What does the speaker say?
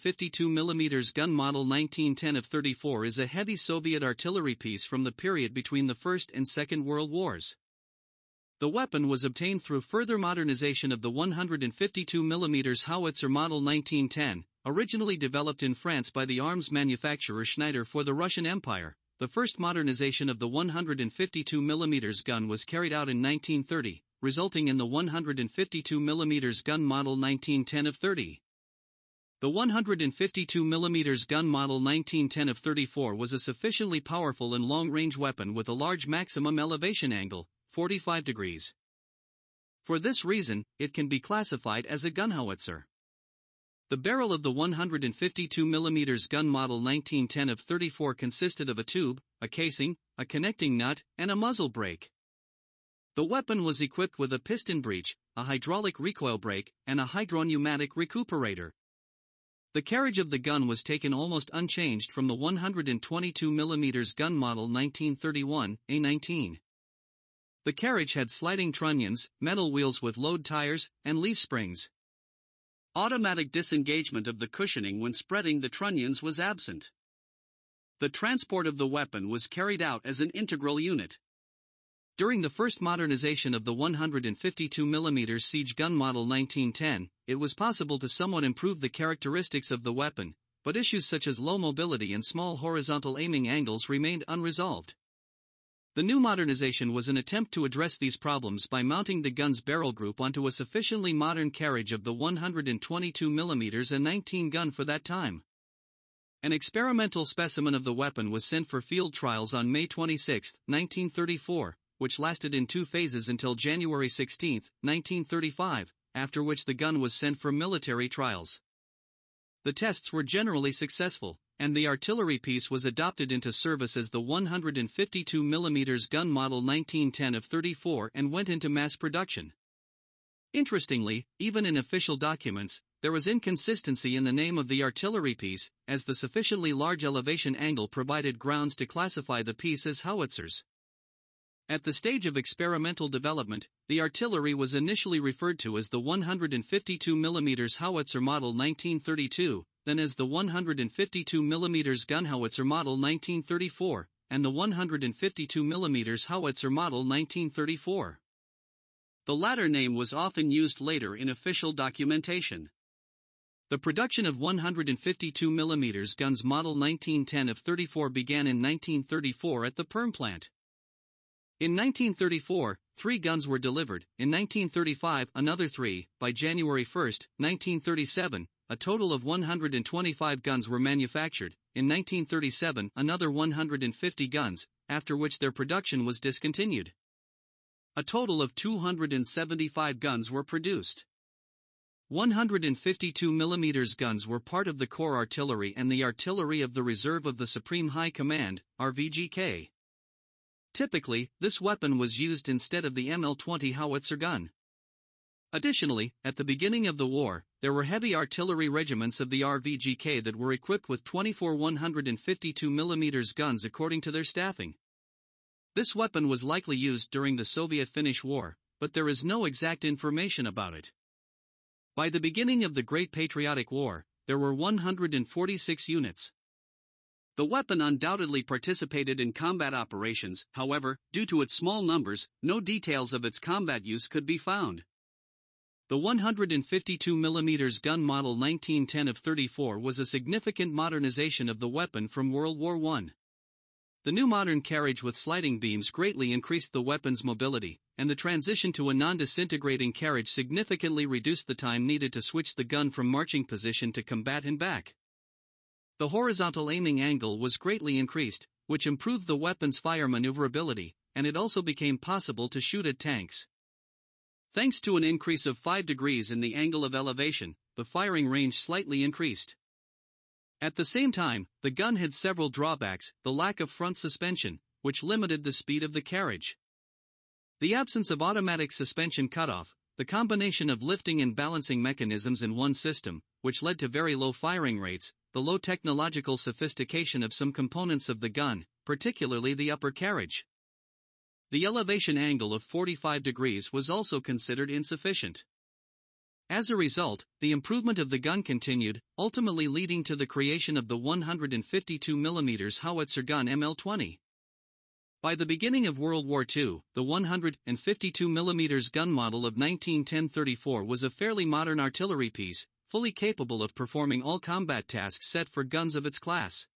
152mm gun model 1910 of 34 is a heavy Soviet artillery piece from the period between the First and Second World Wars. The weapon was obtained through further modernization of the 152mm howitzer model 1910, originally developed in France by the arms manufacturer Schneider for the Russian Empire. The first modernization of the 152mm gun was carried out in 1930, resulting in the 152mm gun model 1910 of 30. The 152mm gun model 1910 of 34 was a sufficiently powerful and long-range weapon with a large maximum elevation angle, 45 degrees. For this reason, it can be classified as a gun howitzer. The barrel of the 152mm gun model 1910 of 34 consisted of a tube, a casing, a connecting nut, and a muzzle brake. The weapon was equipped with a piston breech, a hydraulic recoil brake, and a hydropneumatic recuperator. The carriage of the gun was taken almost unchanged from the 122mm gun model 1931, A19. The carriage had sliding trunnions, metal wheels with load tires, and leaf springs. Automatic disengagement of the cushioning when spreading the trunnions was absent. The transport of the weapon was carried out as an integral unit. During the first modernization of the 152mm siege gun model 1910, it was possible to somewhat improve the characteristics of the weapon, but issues such as low mobility and small horizontal aiming angles remained unresolved. The new modernization was an attempt to address these problems by mounting the gun's barrel group onto a sufficiently modern carriage of the 122mm and 19 gun for that time. An experimental specimen of the weapon was sent for field trials on May 26, 1934, which lasted in two phases until January 16, 1935, after which the gun was sent for military trials. The tests were generally successful, and the artillery piece was adopted into service as the 152mm gun model 1910 of 34 and went into mass production. Interestingly, even in official documents, there was inconsistency in the name of the artillery piece, as the sufficiently large elevation angle provided grounds to classify the piece as howitzers. At the stage of experimental development, the artillery was initially referred to as the 152mm howitzer model 1932, then as the 152mm gun howitzer model 1934, and the 152mm howitzer model 1934. The latter name was often used later in official documentation. The production of 152mm guns model 1910 of 34 began in 1934 at the Perm plant. In 1934, 3 guns were delivered, in 1935 another 3, by January 1, 1937, a total of 125 guns were manufactured, in 1937 another 150 guns, after which their production was discontinued. A total of 275 guns were produced. 152mm guns were part of the Corps Artillery and the Artillery of the Reserve of the Supreme High Command, RVGK. Typically, this weapon was used instead of the ML-20 howitzer gun. Additionally, at the beginning of the war, there were heavy artillery regiments of the RVGK that were equipped with 24 152mm guns according to their staffing. This weapon was likely used during the Soviet-Finnish War, but there is no exact information about it. By the beginning of the Great Patriotic War, there were 146 units. The weapon undoubtedly participated in combat operations, however, due to its small numbers, no details of its combat use could be found. The 152mm gun model 1910 of 34 was a significant modernization of the weapon from World War I. The new modern carriage with sliding beams greatly increased the weapon's mobility, and the transition to a non-disintegrating carriage significantly reduced the time needed to switch the gun from marching position to combat and back. The horizontal aiming angle was greatly increased, which improved the weapon's fire maneuverability, and it also became possible to shoot at tanks. Thanks to an increase of 5 degrees in the angle of elevation, the firing range slightly increased. At the same time, the gun had several drawbacks: the lack of front suspension, which limited the speed of the carriage, the absence of automatic suspension cutoff, the combination of lifting and balancing mechanisms in one system, which led to very low firing rates, the low technological sophistication of some components of the gun, particularly the upper carriage. The elevation angle of 45 degrees was also considered insufficient. As a result, the improvement of the gun continued, ultimately leading to the creation of the 152mm howitzer gun ML-20. By the beginning of World War II, the 152mm gun model of 1910-34 was a fairly modern artillery piece, fully capable of performing all combat tasks set for guns of its class.